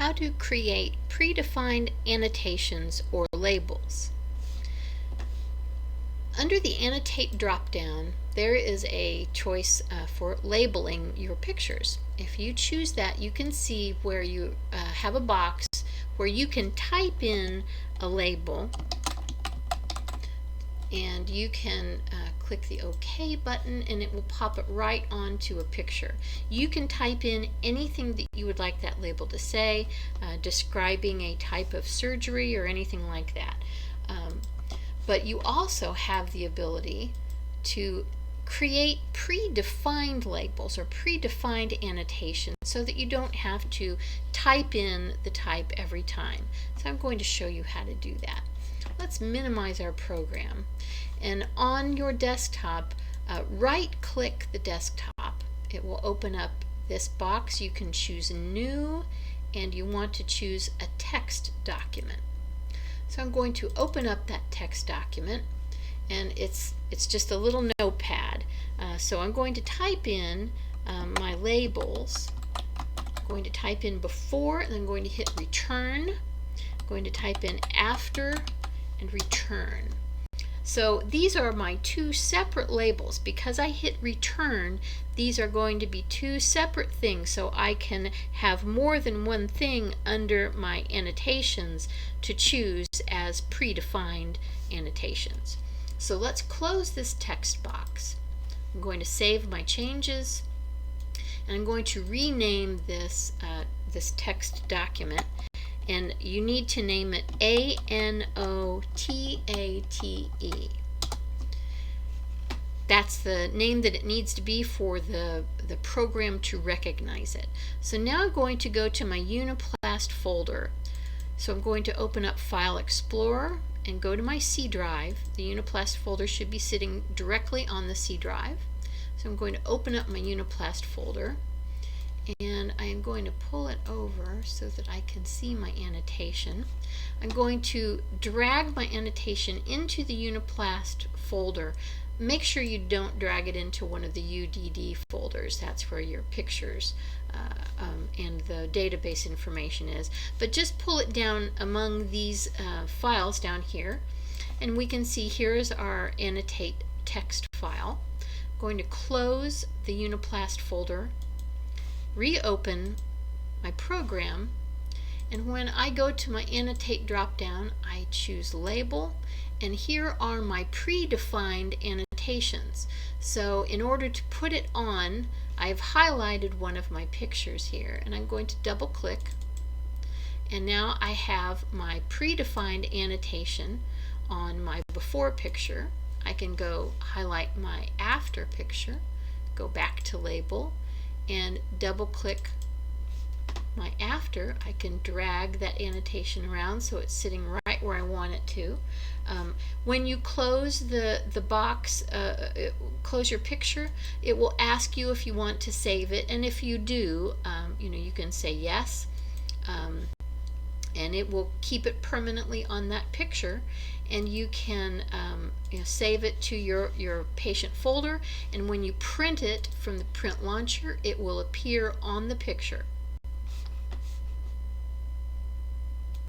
How to create predefined annotations or labels. Under the Annotate drop-down, there is a choice for labeling your pictures. If you choose that, you can see where you have a box where you can type in a label, and you can click the OK button and it will pop it right onto a picture. You can type in anything that you would like that label to say, describing a type of surgery or anything like that. But you also have the ability to create predefined labels or predefined annotations so that you don't have to type in the type every time. So I'm going to show you how to do that. Let's minimize our program, and on your desktop, right-click the desktop. It will open up this box. You can choose New, and you want to choose a text document. So I'm going to open up that text document, and it's just a little notepad. So I'm going to type in my labels. I'm going to type in before, and then I'm going to hit return. I'm going to type in after and return. So these are my two separate labels. Because I hit return, these are going to be two separate things, so I can have more than one thing under my annotations to choose as predefined annotations. So let's close this text box. I'm going to save my changes, and I'm going to rename this text document. And you need to name it ANOTATE. That's the name that it needs to be for the program to recognize it. So now I'm going to go to my Uniplast folder. So I'm going to open up File Explorer and go to my C drive. The Uniplast folder should be sitting directly on the C drive. So I'm going to open up my Uniplast folder, and I am going to pull it over so that I can see my annotation. I'm going to drag my annotation into the Uniplast folder. Make sure you don't drag it into one of the UDD folders. That's where your pictures and the database information is. But just pull it down among these files down here, and we can see here is our annotate text file. I'm going to close the Uniplast folder, reopen my program, and when I go to my Annotate drop-down, I choose Label, and here are my predefined annotations. So in order to put it on, I've highlighted one of my pictures here, and I'm going to double-click, and now I have my predefined annotation on my before picture. I can go highlight my after picture, go back to Label, and double-click my after. I can drag that annotation around so it's sitting right where I want it to. When you close the box, close your picture, it will ask you if you want to save it, and if you do, you can say yes, and it will keep it permanently on that picture, and you can save it to your patient folder, and when you print it from the print launcher, it will appear on the picture.